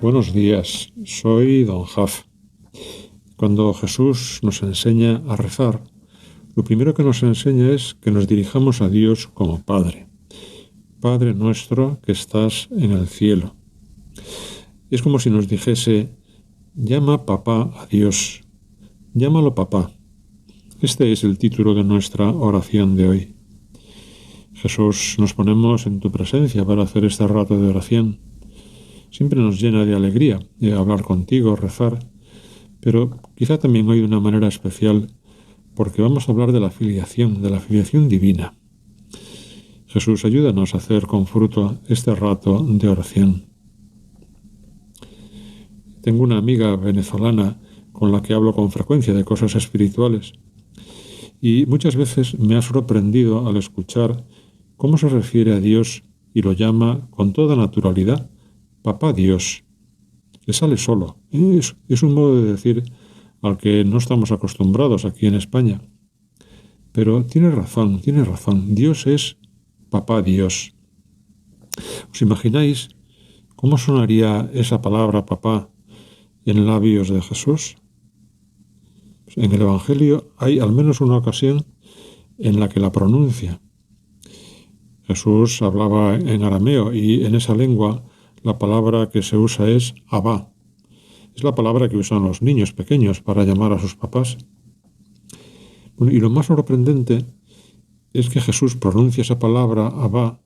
Buenos días, soy Don Jaf. Cuando Jesús nos enseña a rezar, lo primero que nos enseña es que nos dirijamos a Dios como Padre. Padre nuestro que estás en el cielo. Es como si nos dijese, llama papá a Dios, llámalo papá. Este es el título de nuestra oración de hoy. Jesús, nos ponemos en tu presencia para hacer este rato de oración. Siempre nos llena de alegría de hablar contigo, rezar, pero quizá también hoy de una manera especial porque vamos a hablar de la filiación divina. Jesús, ayúdanos a hacer con fruto este rato de oración. Tengo una amiga venezolana con la que hablo con frecuencia de cosas espirituales y muchas veces me ha sorprendido al escuchar cómo se refiere a Dios y lo llama con toda naturalidad Papá Dios. Le sale solo. Es un modo de decir al que no estamos acostumbrados aquí en España. Pero tiene razón. Dios es Papá Dios. ¿Os imagináis cómo sonaría esa palabra papá en labios de Jesús? En el Evangelio hay al menos una ocasión en la que la pronuncia. Jesús hablaba en arameo y en esa lengua la palabra que se usa es Abba. Es la palabra que usan los niños pequeños para llamar a sus papás. Y lo más sorprendente es que Jesús pronuncia esa palabra Abba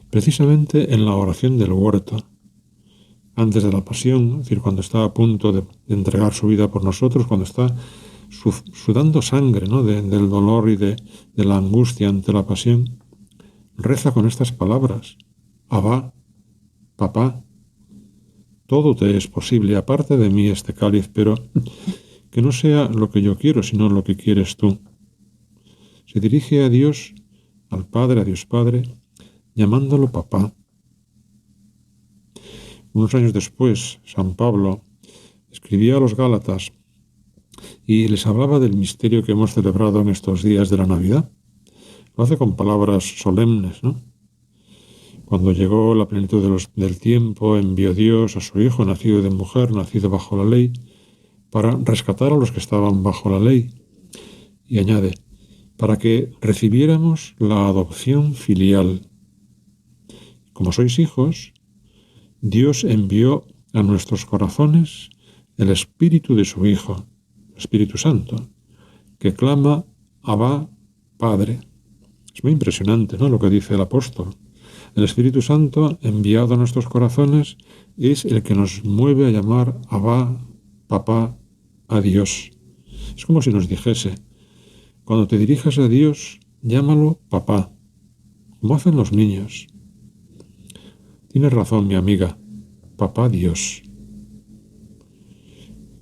precisamente en la oración del huerto, antes de la pasión, es decir, cuando está a punto de entregar su vida por nosotros, cuando está sudando sangre, ¿no? del dolor y de la angustia ante la pasión, reza con estas palabras: Abba, papá, todo te es posible, aparte de mí este cáliz, pero que no sea lo que yo quiero, sino lo que quieres tú. Se dirige a Dios, al Padre, a Dios Padre, llamándolo papá. Unos años después, San Pablo escribía a los Gálatas y les hablaba del misterio que hemos celebrado en estos días de la Navidad. Lo hace con palabras solemnes, ¿no? Cuando llegó la plenitud del tiempo, envió Dios a su Hijo, nacido de mujer, nacido bajo la ley, para rescatar a los que estaban bajo la ley. Y añade, para que recibiéramos la adopción filial. Como sois hijos, Dios envió a nuestros corazones el Espíritu de su Hijo, el Espíritu Santo, que clama Abba, Padre. Es muy impresionante, ¿no?, lo que dice el apóstol. El Espíritu Santo, enviado a nuestros corazones, es el que nos mueve a llamar Abba, papá, a Dios. Es como si nos dijese, cuando te dirijas a Dios, llámalo papá, como hacen los niños. Tienes razón, mi amiga, papá Dios.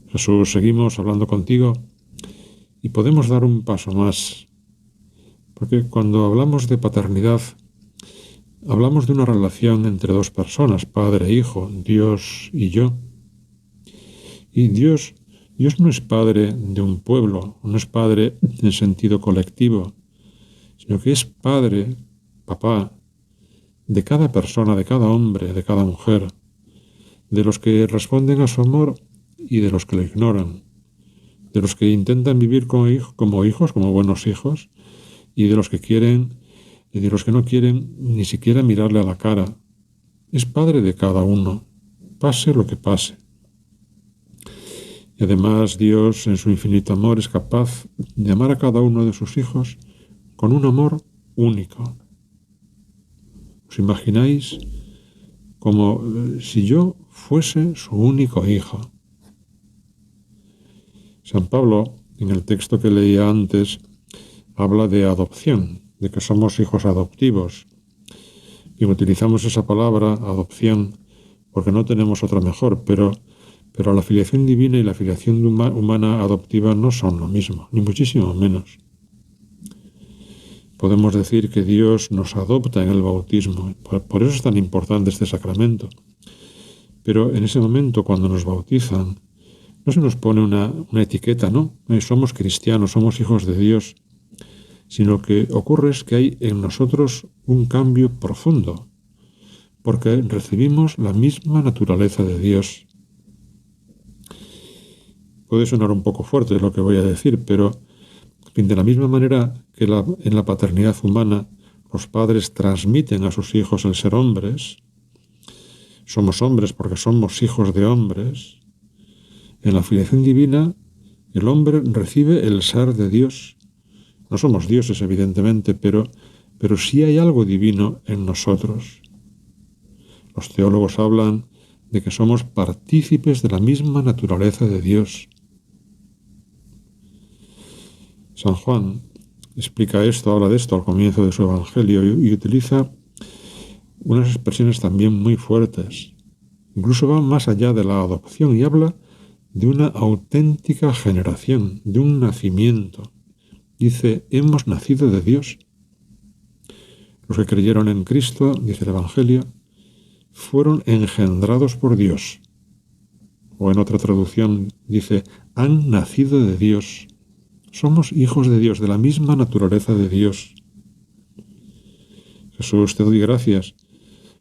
Jesús, seguimos hablando contigo y podemos dar un paso más, porque cuando hablamos de paternidad, hablamos de una relación entre dos personas, padre e hijo, Dios y yo. Y Dios no es padre de un pueblo, no es padre en sentido colectivo, sino que es padre, papá, de cada persona, de cada hombre, de cada mujer, de los que responden a su amor y de los que lo ignoran, de los que intentan vivir como hijos, como buenos hijos, y de los que quieren y de los que no quieren ni siquiera mirarle a la cara. Es padre de cada uno, pase lo que pase. Y además Dios, en su infinito amor, es capaz de amar a cada uno de sus hijos con un amor único. ¿Os imagináis como si yo fuese su único hijo? San Pablo, en el texto que leía antes, habla de adopción, de que somos hijos adoptivos. Y utilizamos esa palabra, adopción, porque no tenemos otra mejor, pero la filiación divina y la filiación humana adoptiva no son lo mismo, ni muchísimo menos. Podemos decir que Dios nos adopta en el bautismo, por eso es tan importante este sacramento. Pero en ese momento, cuando nos bautizan, no se nos pone una etiqueta, ¿no? Somos cristianos, somos hijos de Dios, sino que ocurre es que hay en nosotros un cambio profundo, porque recibimos la misma naturaleza de Dios. Puede sonar un poco fuerte lo que voy a decir, pero de la misma manera que en la paternidad humana los padres transmiten a sus hijos el ser hombres, somos hombres porque somos hijos de hombres, en la filiación divina el hombre recibe el ser de Dios. No somos dioses, evidentemente, pero sí hay algo divino en nosotros. Los teólogos hablan de que somos partícipes de la misma naturaleza de Dios. San Juan explica esto, habla de esto al comienzo de su Evangelio y utiliza unas expresiones también muy fuertes. Incluso va más allá de la adopción y habla de una auténtica generación, de un nacimiento. Dice, hemos nacido de Dios. Los que creyeron en Cristo, dice el Evangelio, fueron engendrados por Dios. O en otra traducción dice, han nacido de Dios. Somos hijos de Dios, de la misma naturaleza de Dios. Jesús, te doy gracias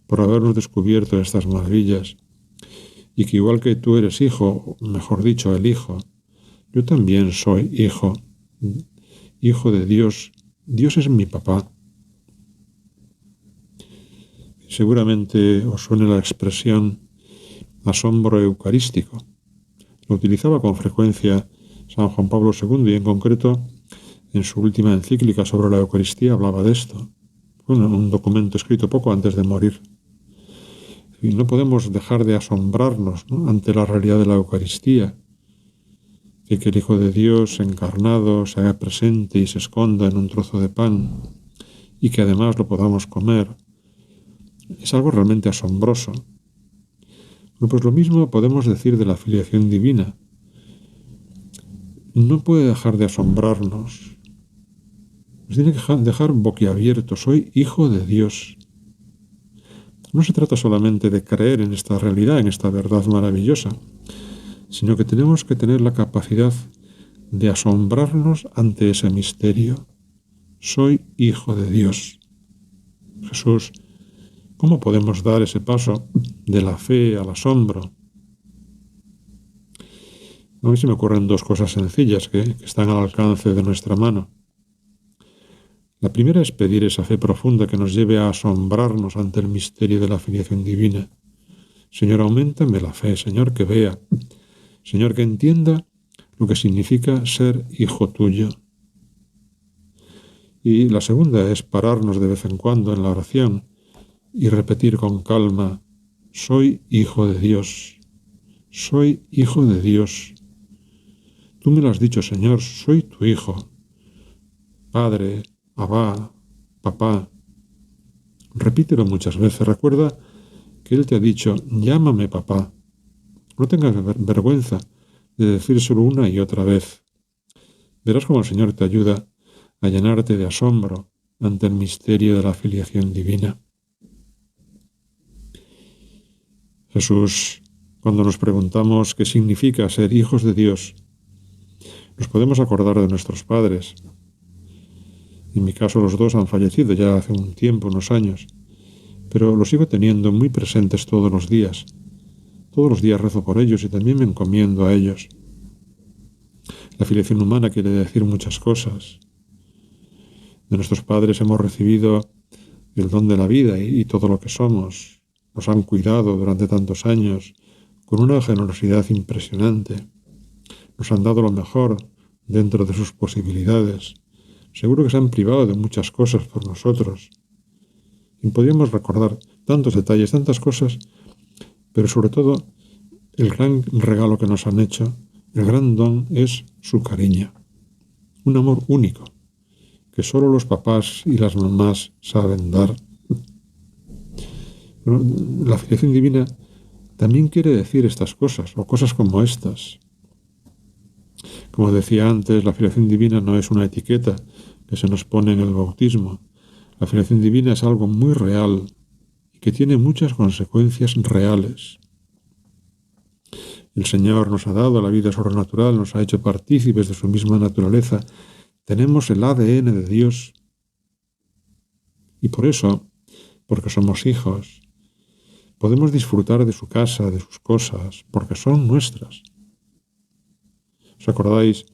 por habernos descubierto estas maravillas y que igual que tú eres hijo, mejor dicho, el Hijo, yo también soy hijo de Dios. Dios es mi papá. Seguramente os suene la expresión asombro eucarístico. Lo utilizaba con frecuencia San Juan Pablo II y en concreto en su última encíclica sobre la Eucaristía hablaba de esto. Bueno, un documento escrito poco antes de morir. Y no podemos dejar de asombrarnos, ¿no?, ante la realidad de la Eucaristía, que el Hijo de Dios encarnado se haga presente y se esconda en un trozo de pan y que además lo podamos comer. Es algo realmente asombroso. Bueno, pues lo mismo podemos decir de la filiación divina. No puede dejar de asombrarnos. Nos tiene que dejar boquiabiertos. Soy hijo de Dios. No se trata solamente de creer en esta realidad, en esta verdad maravillosa, sino que tenemos que tener la capacidad de asombrarnos ante ese misterio. Soy hijo de Dios. Jesús, ¿cómo podemos dar ese paso de la fe al asombro? A mí se me ocurren dos cosas sencillas que están al alcance de nuestra mano. La primera es pedir esa fe profunda que nos lleve a asombrarnos ante el misterio de la filiación divina. Señor, auméntame la fe, Señor, que vea, Señor, que entienda lo que significa ser hijo tuyo. Y la segunda es pararnos de vez en cuando en la oración y repetir con calma, soy hijo de Dios, soy hijo de Dios. Tú me lo has dicho, Señor, soy tu hijo. Padre, Abba, papá. Repítelo muchas veces. Recuerda que Él te ha dicho, llámame papá. No tengas vergüenza de decírselo una y otra vez. Verás cómo el Señor te ayuda a llenarte de asombro ante el misterio de la filiación divina. Jesús, cuando nos preguntamos qué significa ser hijos de Dios, nos podemos acordar de nuestros padres. En mi caso los dos han fallecido ya hace un tiempo, unos años, pero los sigo teniendo muy presentes todos los días. Todos los días rezo por ellos y también me encomiendo a ellos. La filiación humana quiere decir muchas cosas. De nuestros padres hemos recibido el don de la vida y todo lo que somos. Nos han cuidado durante tantos años con una generosidad impresionante. Nos han dado lo mejor dentro de sus posibilidades. Seguro que se han privado de muchas cosas por nosotros. Y podríamos recordar tantos detalles, tantas cosas, pero sobre todo el gran regalo que nos han hecho, el gran don es su cariño. Un amor único, que solo los papás y las mamás saben dar. Pero la filiación divina también quiere decir estas cosas, o cosas como estas. Como decía antes, la filiación divina no es una etiqueta que se nos pone en el bautismo. La filiación divina es algo muy real y que tiene muchas consecuencias reales. El Señor nos ha dado la vida sobrenatural, nos ha hecho partícipes de su misma naturaleza. Tenemos el ADN de Dios. Y por eso, porque somos hijos, Podemos disfrutar de su casa, de sus cosas, porque son nuestras. ¿Os acordáis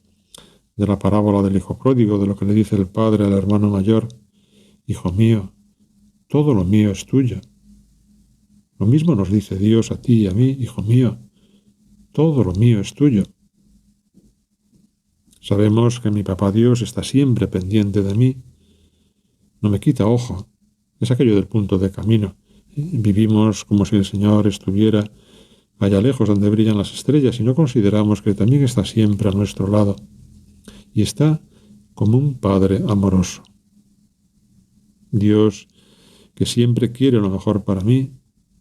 de la parábola del hijo pródigo, de lo que le dice el padre al hermano mayor? Hijo mío, todo lo mío es tuyo. Lo mismo nos dice Dios a ti y a mí, hijo mío, todo lo mío es tuyo. Sabemos que mi papá Dios está siempre pendiente de mí, no me quita ojo, es aquello del punto de camino. Vivimos como si el Señor estuviera allá lejos donde brillan las estrellas y no consideramos que también está siempre a nuestro lado y está como un Padre amoroso. Dios que siempre quiere lo mejor para mí,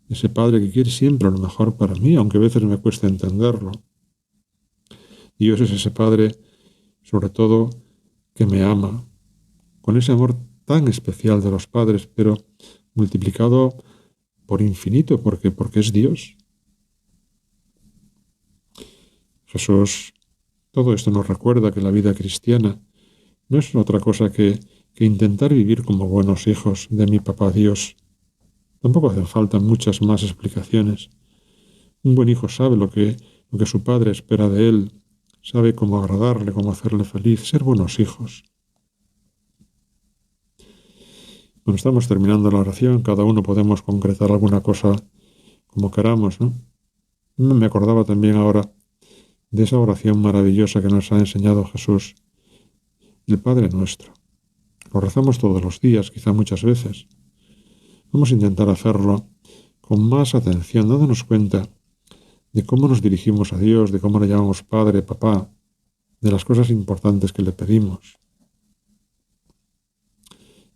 ese Padre que quiere siempre lo mejor para mí, aunque a veces me cueste entenderlo. Dios es ese Padre, sobre todo, que me ama, con ese amor tan especial de los padres, pero multiplicado por infinito, porque es Dios. Jesús, todo esto nos recuerda que la vida cristiana no es otra cosa que intentar vivir como buenos hijos de mi papá Dios. Tampoco hacen falta muchas más explicaciones. Un buen hijo sabe lo que su padre espera de él, sabe cómo agradarle, cómo hacerle feliz, ser buenos hijos. Cuando estamos terminando la oración, cada uno podemos concretar alguna cosa como queramos, ¿no? Me acordaba también ahora de esa oración maravillosa que nos ha enseñado Jesús, el Padre Nuestro. Lo rezamos todos los días, quizá muchas veces. Vamos a intentar hacerlo con más atención, dándonos cuenta de cómo nos dirigimos a Dios, de cómo le llamamos Padre, Papá, de las cosas importantes que le pedimos.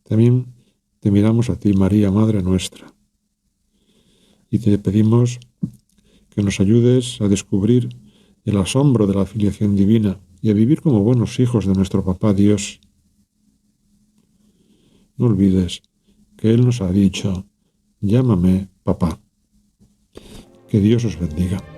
También te miramos a ti, María, Madre nuestra, y te pedimos que nos ayudes a descubrir el asombro de la filiación divina y a vivir como buenos hijos de nuestro Papá Dios. No olvides que Él nos ha dicho, llámame papá. Que Dios os bendiga.